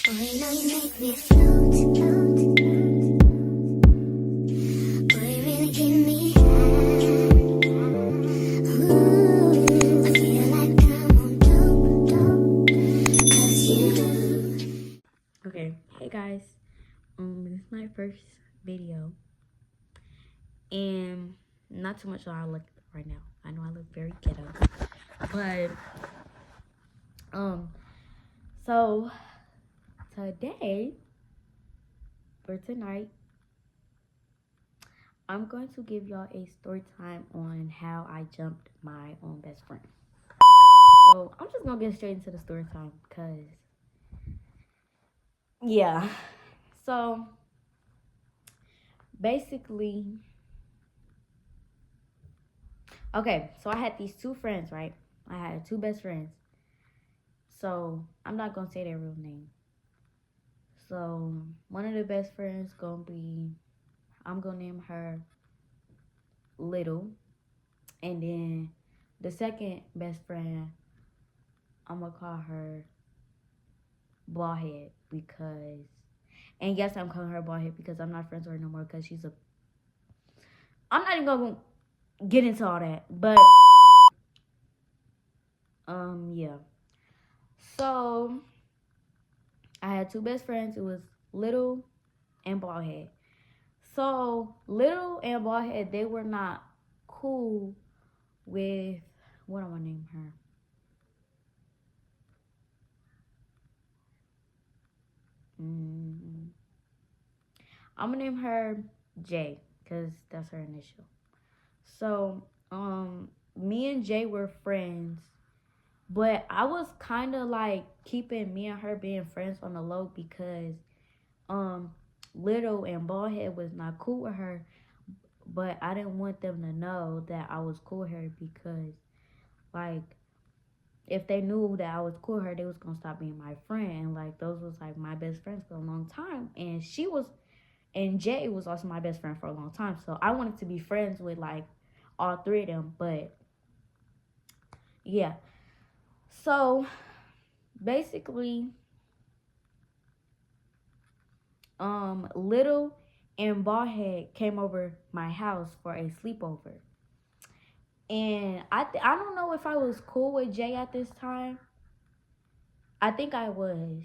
Boy, you know you make me float, float. Boy, you really give me high. Ooh, I feel like I'm on dope, dope. 'Cause you. Okay, hey guys, this is my first video, and not too much how I look right now. I know I look very ghetto, but so today for tonight, I'm going to give y'all a story time on how I jumped my own best friend. So I'm just gonna get straight into the story time, cause yeah. So basically, okay, so I had these two friends, right? I had two best friends. So I'm not gonna say their real name. So one of the best friends I'm gonna name her Little, and then the second best friend, I'm gonna call her Ballhead because, and yes, I'm calling her Ballhead because I'm not friends with her no more because I'm not even gonna get into all that, but yeah. So I had two best friends. It was Little and Ballhead. So Little and Ballhead, they were not cool with, what am I name her? I'm gonna name her J because that's her initial. So me and Jay were friends, but I was kind of like keeping me and her being friends on the low because Little and Ballhead was not cool with her, but I didn't want them to know that I was cool with her because, like, if they knew that I was cool with her, they was gonna stop being my friend. And like those was like my best friends for a long time. And Jay was also my best friend for a long time. So I wanted to be friends with like all three of them. But yeah. So basically, Little and Ballhead came over my house for a sleepover. And I don't know if I was cool with Jay at this time. I think I was.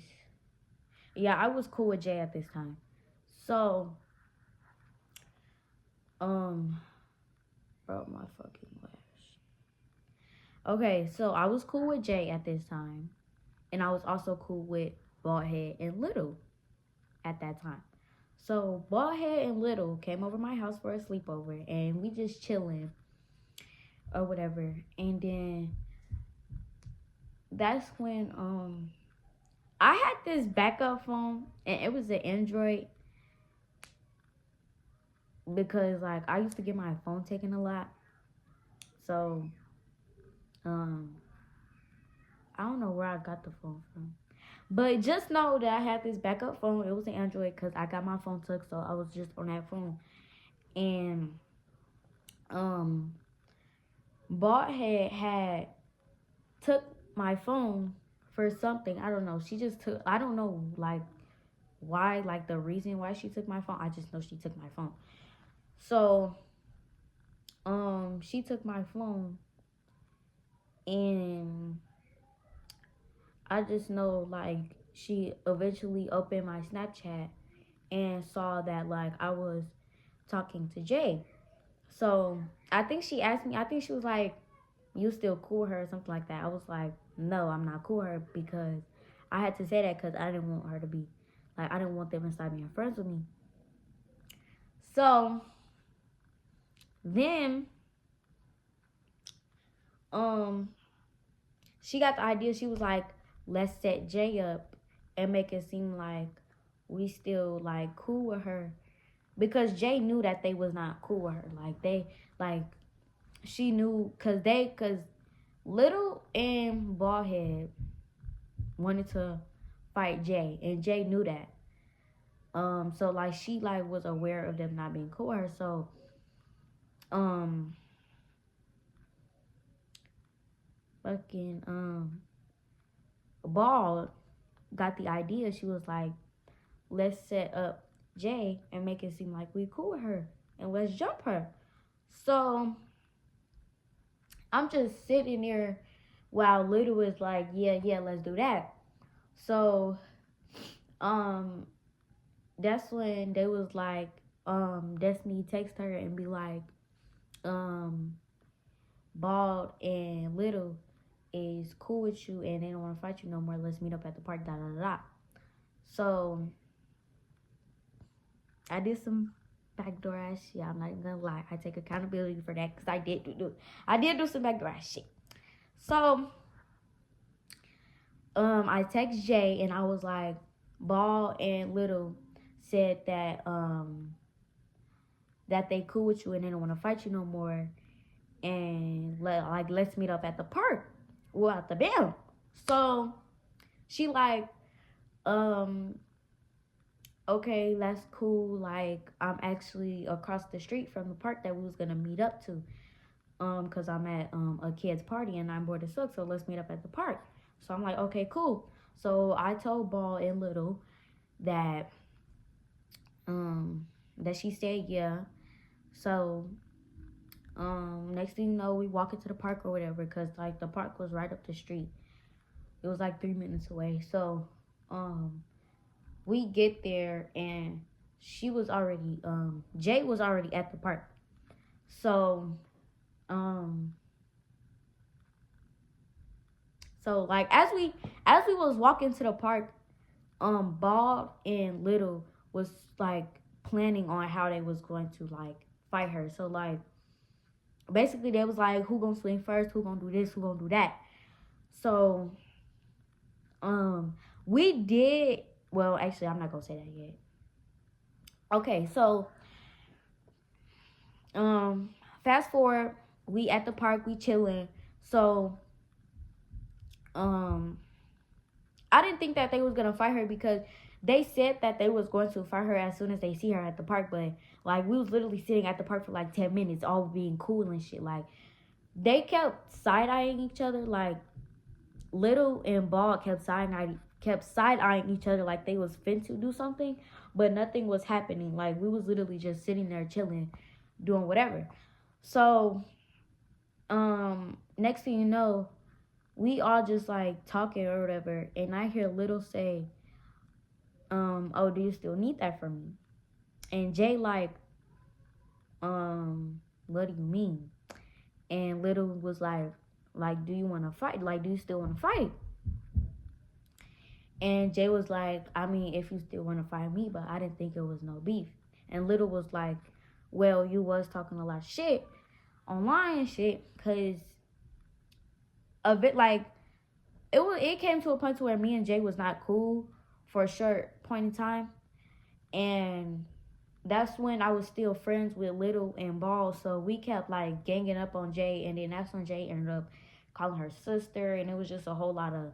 Yeah, I was cool with Jay at this time. So, bro, my fucking lash. Okay, so I was cool with Jay at this time. And I was also cool with Baldhead and Little at that time. So Baldhead and Little came over my house for a sleepover and we just chilling or whatever. And then that's when I had this backup phone and it was an Android because like I used to get my phone taken a lot. So I don't know where I got the phone from. But just know that I had this backup phone. It was an Android because I got my phone took, so I was just on that phone. And Baldhead had took my phone for something. I don't know. She just took. I don't know like why, like the reason why she took my phone. I just know she took my phone. So she took my phone, and I just know like she eventually opened my Snapchat and saw that like I was talking to Jay. So I think she asked me, I think she was like, you still cool with her or something like that. I was like, no, I'm not cool with her because I had to say that because I didn't want her to be, like, I didn't want them to stop being friends with me. So then, she got the idea. She was like, let's set Jay up and make it seem like we still like cool with her because Jay knew that they was not cool with her. She knew because Little and Baldhead wanted to fight Jay, and Jay knew that. So like she like was aware of them not being cool with her. So, fucking got the idea. She was like, let's set up Jay and make it seem like we cool with her and let's jump her. So I'm just sitting there while Little is like, yeah, let's do that. So that's when they was like, Destiny text her and be like, Bald and Little is cool with you and they don't want to fight you no more. Let's meet up at the park, da da da da. So I did some backdoor ass shit. I'm not even gonna lie. I take accountability for that because I did do some backdoor ass shit. So I text Jay and I was like, Ball and Little said that that they cool with you and they don't want to fight you no more, and let's meet up at the park. Well, at the bam. So she like, okay, that's cool. Like, I'm actually across the street from the park that we was gonna meet up to. Cause I'm at a kid's party and I'm bored as fuck, so let's meet up at the park. So I'm like, okay, cool. So I told Ball and Little that that she said yeah. So next thing you know, we walk into the park or whatever, cause like the park was right up the street. It was like 3 minutes away. So we get there and she was already Jay was already at the park. So so like as we was walking to the park, Bald and Little was like planning on how they was going to like fight her. So like basically they was like, who gonna swing first, who gonna do this, who gonna do that. So we did, well, actually I'm not gonna say that yet. Okay, so fast forward, we at the park, we chilling. So I didn't think that they was gonna fight her because they said that they was going to fight her as soon as they see her at the park, but like we was literally sitting at the park for like 10 minutes, all being cool and shit. Like they kept side-eyeing each other. Like Little and Ball kept side-eyeing each other like they was fin to do something, but nothing was happening. Like we was literally just sitting there chilling, doing whatever. So next thing you know, we all just like talking or whatever, and I hear Little say, oh, do you still need that from me? And Jay like, what do you mean? And Little was like, do you want to fight? Like, do you still want to fight? And Jay was like, I mean, if you still want to fight me, but I didn't think it was no beef. And Little was like, well, you was talking a lot of shit online and shit, because of it, like, it came to a point to where me and Jay was not cool for a short point in time. And that's when I was still friends with Little and Ball. So we kept like ganging up on Jay, and then that's when Jay ended up calling her sister, and it was just a whole lot of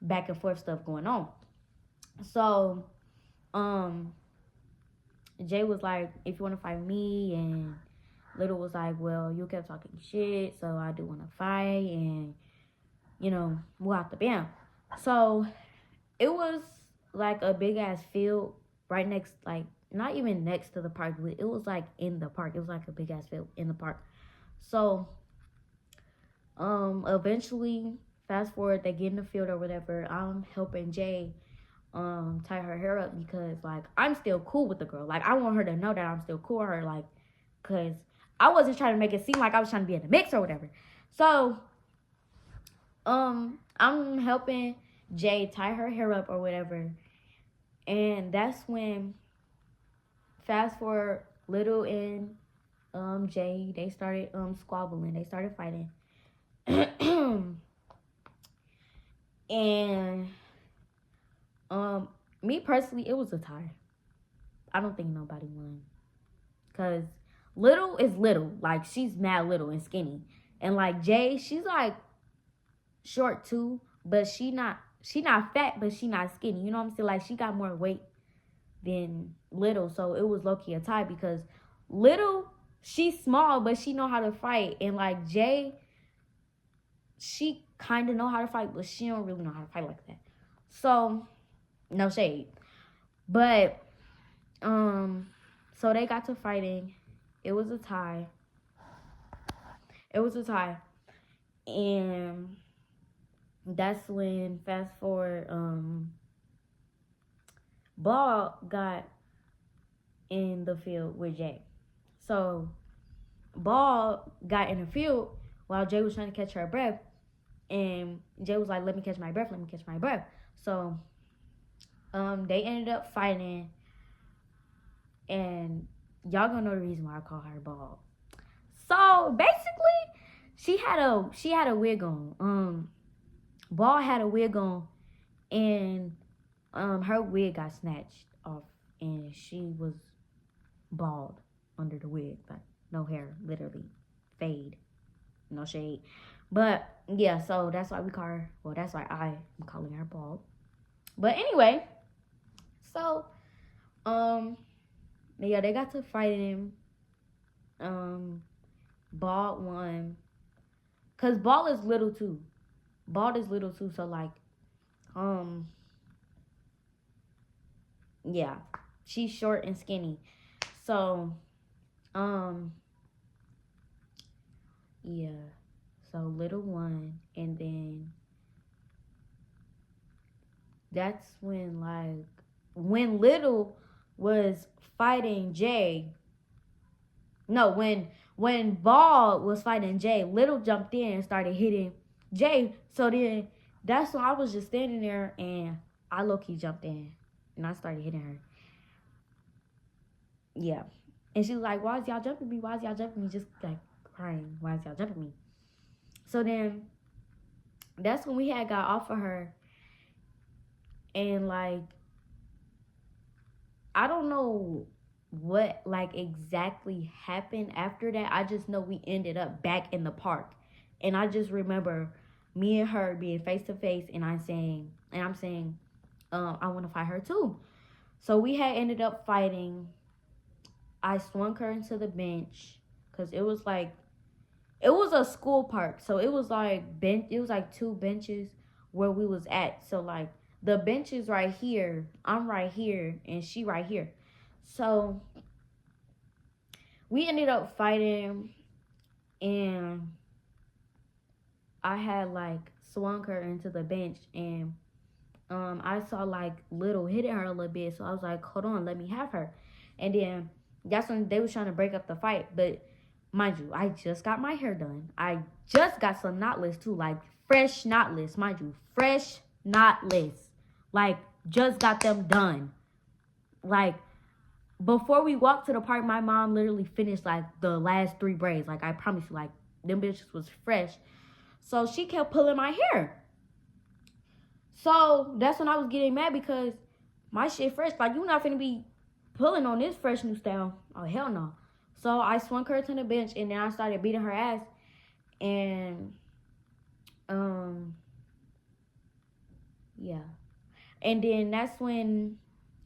back and forth stuff going on. So Jay was like, if you want to fight me, and Little was like, well, you kept talking shit, so I do want to fight, and we'll have to bam. So it was like a big ass field right next, like not even next to the park, but it was like in the park. It was like a big ass field in the park. So eventually, fast forward, they get in the field or whatever. I'm helping Jay tie her hair up because like I'm still cool with the girl. Like I want her to know that I'm still cool with her, like, cause I wasn't trying to make it seem like I was trying to be in the mix or whatever. So I'm helping Jay tie her hair up or whatever. And that's when, fast forward, Little and Jay, they started squabbling. They started fighting. And me personally, it was a tie. I don't think nobody won. Cause Little is little. Like she's mad little and skinny. And like Jay, she's like short too, but she not fat, but she not skinny. You know what I'm saying? Like she got more weight than Little, so it was low-key a tie because Little, she's small, but she know how to fight, and like Jay, she kind of know how to fight, but she don't really know how to fight like that. So No shade. But, so they got to fighting. It was a tie. And that's when, fast forward, Ball got in the field with Jay. So Ball got in the field while Jay was trying to catch her breath. And Jay was like, let me catch my breath. So they ended up fighting. And y'all gonna know the reason why I call her Ball. So basically, she had a wig on. Ball had a wig on, and her wig got snatched off, and she was bald under the wig, like no hair, literally fade, no shade. But yeah, so that's why we call her. Well, that's why I am calling her Bald. But anyway, so yeah, they got to fighting. Bald won, cause Bald is little too. So like, yeah, she's short and skinny. So, yeah. So Little won, and then that's when when Little was fighting Jay. No, when Ball was fighting Jay, Little jumped in and started hitting Jay. So then that's when I was just standing there, and I low-key jumped in and I started hitting her. Yeah. And she was like, why is y'all jumping me? Just like crying. Why is y'all jumping me? So then that's when we had got off of her. And like, I don't know what like exactly happened after that. I just know we ended up back in the park. And I just remember me and her being face to face, and I'm saying, I want to fight her too. So we had ended up fighting. I swung her into the bench, because it was a school park. So it was like two benches where we was at. So like the bench is right here, I'm right here, and she right here. So we ended up fighting, and I had like swung her into the bench, and I saw like Little hitting her a little bit. So I was like, hold on, let me have her. And then that's when they was trying to break up the fight. But mind you, I just got my hair done. I just got some knotless too, like fresh knotless, mind you, fresh knotless. Like, just got them done. Like, before we walked to the park, my mom literally finished like the last 3 braids. Like, I promise you, like, them bitches was fresh. So she kept pulling my hair. So that's when I was getting mad, because my shit fresh. Like, you not finna be pulling on this fresh new style. Oh, hell no. So I swung her to the bench, and then I started beating her ass. And, yeah. And then that's when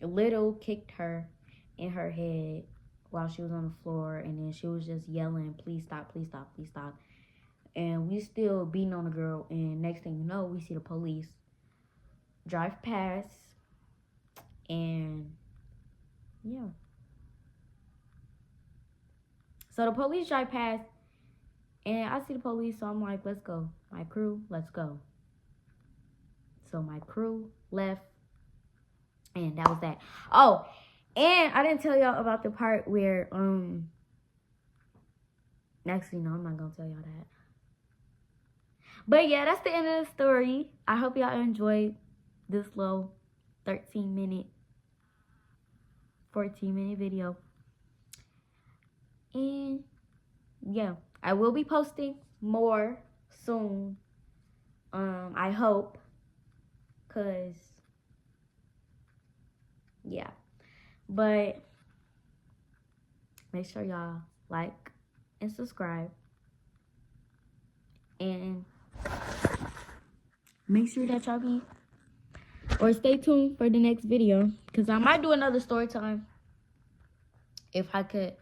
Little kicked her in her head while she was on the floor. And then she was just yelling, please stop, please stop, please stop. And we still beating on the girl. And next thing you know, we see the police drive past. And, yeah. So the police drive past, and I see the police, so I'm like, let's go. My crew, let's go. So my crew left, and that was that. Oh, and I didn't tell y'all about the part where, actually, no, I'm not going to tell y'all that. But yeah, that's the end of the story. I hope y'all enjoyed this little 13-minute, 14-minute video. And yeah, I will be posting more soon. I hope. Cause yeah. But make sure y'all like and subscribe. And make sure that y'all stay tuned for the next video. Cause I might do another story time. If I could